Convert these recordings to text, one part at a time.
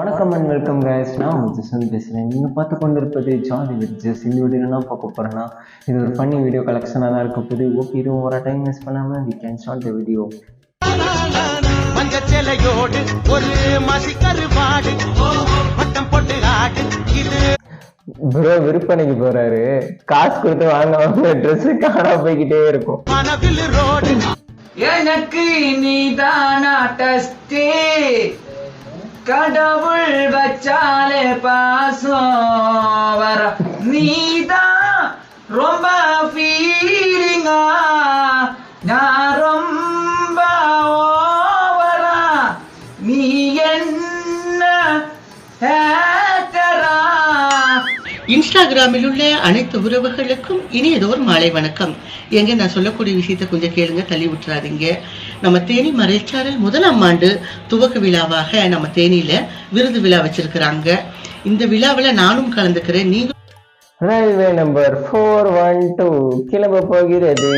வணக்கம் and welcome guys. நான் Jason பேசுகிறேன். நீங்கள் பார்த்து கொண்டு இருப்பது ஜாலி வித் ஜெஸ். இந்த வீடியோ என்ன பார்க்க போகிறேன்னா, இது ஒரு ஃபன்னி வீடியோ கலெக்ஷனாக தான் இருக்க போகுது. ஓகே, இது ஒரு டைம் மிஸ் பண்ணாமல் we can start the video. Bro விற்பனைக்கு போறாரு, காசு கொடுத்து வாங்க ட்ரெஸ் காணா போய்கிட்டே இருக்கும். எனக்கு நீதானா டஸ்டே, கடவுள் வச்சாலே பாசம் வர, நீதான் ரொம்ப ஃபீலிங்கா, நான் ரொம்ப ஓவரா, நீ என்ன ஹேட்டரா. இன்ஸ்டாகிராமில் உள்ள அனைத்து உறவுகளுக்கும் இனியதோர் மாலை வணக்கம். எங்க நான் சொல்லக்கூடிய விஷயத்தை கொஞ்சம் கேளுங்க, தள்ளி விட்டுறாதீங்க. நம்ம தேனி மறைச்சாரல் 1ஆம் ஆண்டு துவக்க விழாவாக நம்ம தேனியில விருது விழா வச்சிருக்கிறாங்க. இந்த விழாவில் நானும் கலந்துக்கிறேன். நீங்க ரயில்வே நம்பர் 412 கிளம்ப போகிறது.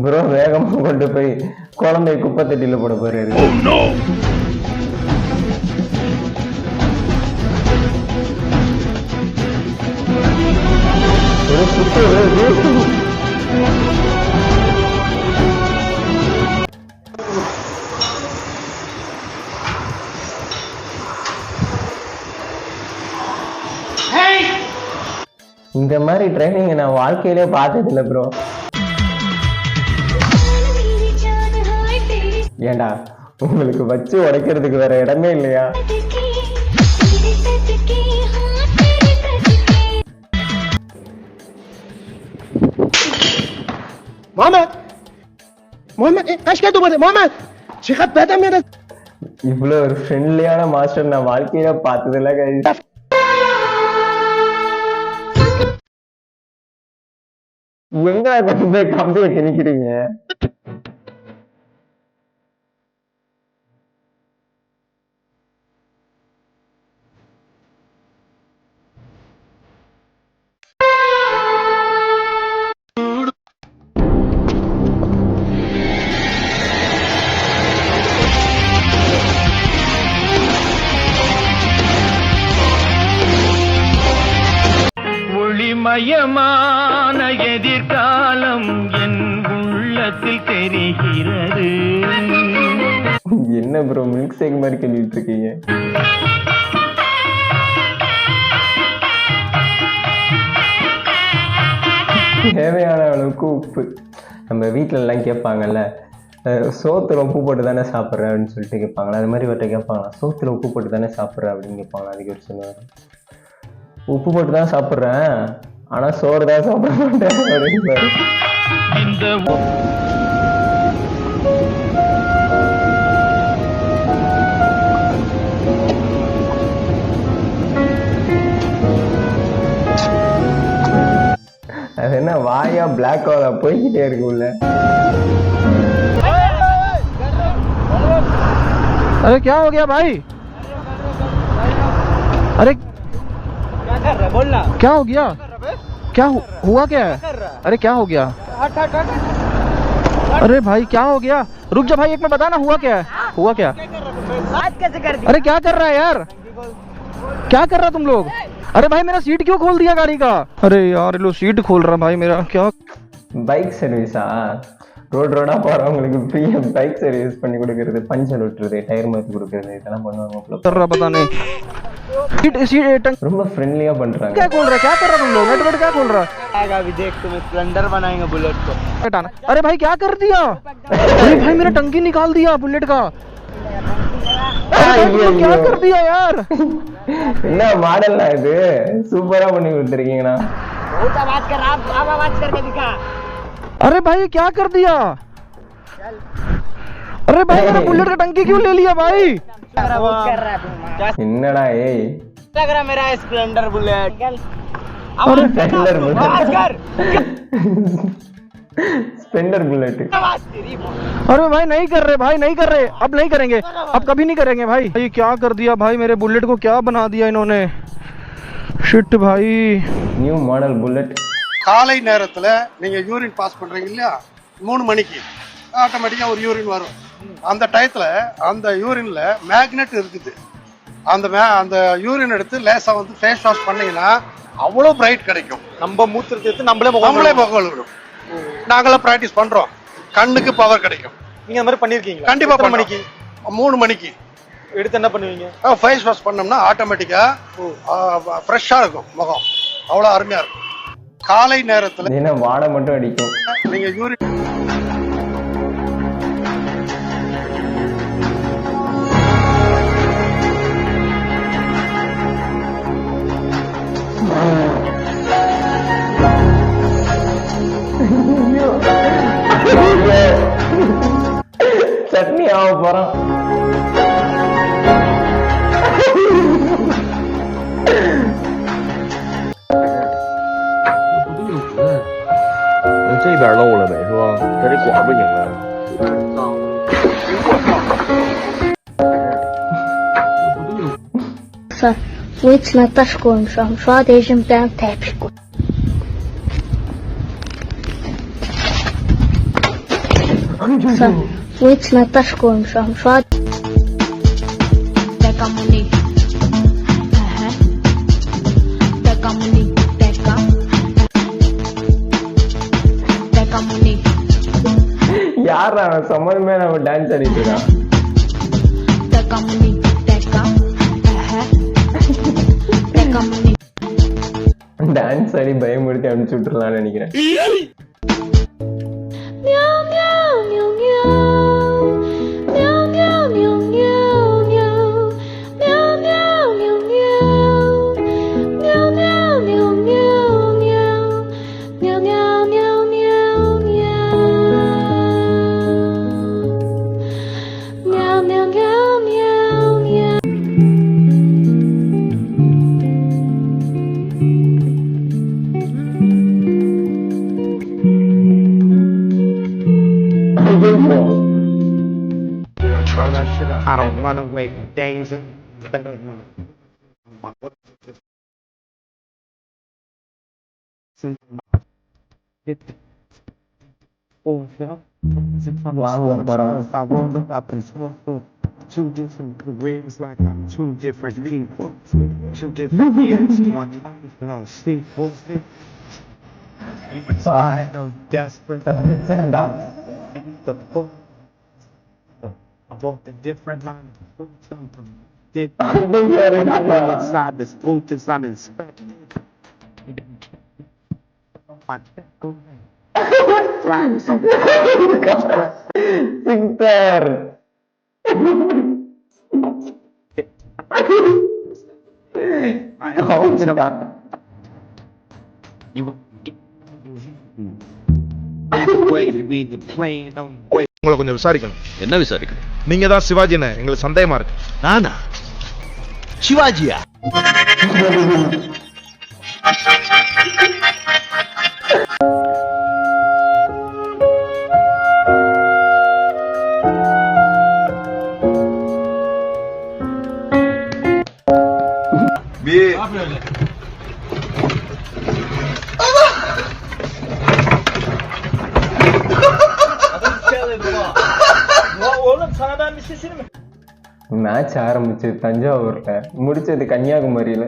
ப்ரோ வேகமா கொண்டு போய் குழந்தை குப்பை தட்டில போட போறாரு. இந்த மாதிரி ட்ரைனிங் நான் வாழ்க்கையிலே பார்த்தது இல்லை ப்ரோ. ஏண்டா உங்களுக்கு வச்சு உடைக்கிறதுக்கு வேற இடமே இல்லையா? இவ்வளவு ஒரு ஃப்ரெண்ட்லியான மாஸ்டர் நான் வாழ்க்கையில பார்த்தது இல்ல கைஸ். வெங்காய கம்பி வச்சு நிக்கிறீங்க. ஒளிமயமான எதிர்காலம் என் உள்ளத்தில் தெரிகிறது. என்ன ப்ரோ மில்க் ஷேக் மாதிரி கேள்விட்டு இருக்கீங்க? தேவையான அளவுக்கு உப்பு. நம்ம வீட்டுல எல்லாம் கேட்பாங்கல்ல, சோத்துல உப்பு போட்டு தானே சாப்பிட்ற அப்படின்னு சொல்லிட்டு கேட்பாங்களா, அது மாதிரி வட்ட கேட்பாங்களா, சோத்துல உப்பு போட்டு தானே சாப்பிட்ற அப்படின்னு கேட்பாங்களா. அதுக்கு ஒரு சொல்லுவாங்க, உப்பு போட்டு தான் சாப்பிட்றேன் ஆனா சோறு தான் சாப்பிட மாட்டேன் அப்படின்னு. அது என்ன வாயா பிளாக் ஹோலா போய்கிட்டே இருக்கு உள்ள. अरे क्या हो गया भाई? अरे बोलना क्या हो गया? क्या हुआ क्या है? अरे क्या हो गया? अरे भाई क्या हो गया? रुक जा भाई, एक मिनट बताना हुआ क्या है? हुआ क्या? बात कैसे कर दी? अरे क्या कर रहा है यार? क्या कर रहा तुम लोग? अरे भाई मेरा सीट क्यों खोल दिया गाड़ी का? अरे यार लो सीट खोल रहा भाई मेरा. क्या பைக் சர்வீஸா? ரோடா போறவங்களுக்கு ஃப்ரீயா பைக் சர்வீஸ் பண்ணி கொடுக்கறது, பஞ்சர் ஒட்டுறது, டயர் மாத்தி கொடுக்கறது, இதெல்லாம் பண்ணுவாங்க. कर रहा पता नहीं. सीट ரொம்ப ஃப்ரெண்ட்லியா பண்றாங்க. क्या खोल रहा? क्या कर रहा तुम लोग? नेटवर्क क्या खोल रहा? आएगा अभी देख, तुम्हें स्प्लेंडर बनाएंगे बुलेट को. हटाना. अरे भाई क्या कर दिया? अरे भाई मेरा टंकी निकाल दिया बुलेट का. क्या कर दिया यार? என்ன மாடல்னா இது? சூப்பரா பண்ணி கொடுத்துருக்கீங்கண்ணா. बात कर, आप आवाज करके दिखा. अरे भाई क्या कर दिया? अरे भाई मेरा बुलेट का टंकी क्यों ले लिया भाई? என்னடா ஏய், लग रहा मेरा Splendor bullet. Splendor bullet, Splendor bullet. अरे भाई नहीं कर रहे भाई, नहीं कर रहे, अब नहीं करेंगे, अब कभी नहीं करेंगे भाई. ये क्या कर दिया भाई, मेरे बुलेट को क्या बना दिया इन्होंने. शिट भाई. न्यू मॉडल बुलेट காலை நேரத்தில் நீங்கள் யூரின் பாஸ் பண்ணுறீங்க இல்லையா 3 மணிக்கு ஆட்டோமேட்டிக்காக ஒரு யூரின் வரும். அந்த டயத்தில் அந்த யூரினில் மேக்னெட் இருக்குது. அந்த யூரின் எடுத்து லேசாக வந்து ஃபேஸ் வாஷ் பண்ணீங்கன்னா அவ்வளோ பிரைட் கிடைக்கும். நம்ம மூத்திரத்தை எடுத்து நம்மளே முகம் கழுவிடும். நாங்களாம் ப்ராக்டிஸ் பண்ணுறோம். கண்ணுக்கு பவர் கிடைக்கும். நீங்க அந்த மாதிரி பண்ணிருக்கீங்க? கண்டிப்பா. 3 மணிக்கு எடுத்து என்ன பண்ணுவீங்க? ஃபேஸ் வாஷ் பண்ணோம்னா ஆட்டோமேட்டிக்கா ஃப்ரெஷ்ஷா இருக்கும் முகம். அவ்வளோ அருமையா இருக்கும். காலை நேரத்துல என்ன வாடை மட்டும் அடிக்கும். நீங்க யூரின் சட்னி ஆக போறான்.这边漏了呗，是吧？它这管不行了。Bu içine taş koymuşam. Sadece bir tane tepsi koy. Bu içine taş koymuşam. Sadece யார் அவன் சம்மந்தமே நம்ம டான்ஸ் ஆடிட்டுருக்கான். டான்ஸ் ஆடி பயமுறுத்தி அனுப்பிச்சு விட்டுறலாம்னு நினைக்கிறேன். I don't run away from danger. Two different careers, like I'm two different people, two different years, one life, no people. I know desperate the book. Both the different lines of something. Inside this booth is uninspected. Sixer. உங்களை கொஞ்சம் விசாரிக்கணும். என்ன விசாரிக்கணும்? நீங்க தான் சிவாஜின்னு எங்களுக்கு சந்தேகமா இருக்கு. நானா? சிவாஜியா? மேட்ச் ஆரம்பிச்சது தஞ்சாவூர்ல, முடிச்சது கன்னியாகுமரியில.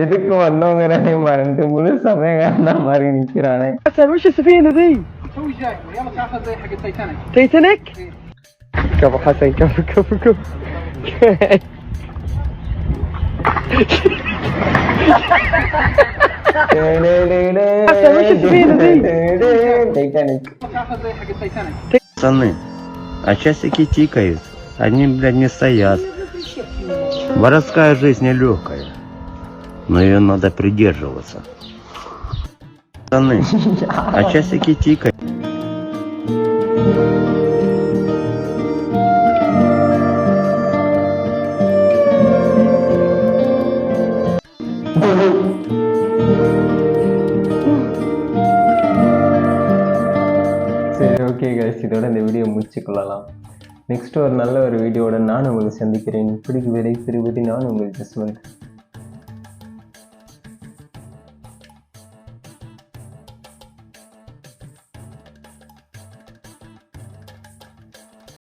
எதுக்கு வந்தவங்க மறந்து முழு சமயக்காரன் தான் மாதிரி நிக்கிறானே. وش السفينة ذي؟ توي جاي يلا تاخذ زي حق التايتانيك. تايتانيك؟ كفو حسن كفو. وش السفينة ذي؟ டைட்டானிக். تاخذ زي حق التايتانيك. Пацаны, а часики тикают, они, блядь, не стоят. Воровская жизнь нелегкая. но ее надо придерживаться. Пацаны, а часики тикают. சரி, ஓகே கைஸ், இதோட இந்த வீடியோ முடிச்சுக்கொள்ளலாம். நெக்ஸ்ட் ஒரு நல்ல ஒரு வீடியோட நான் உங்களை சந்திக்கிறேன். இப்படி விடை பெறுவது நான் உங்கள் ஜஸ்வந்த்.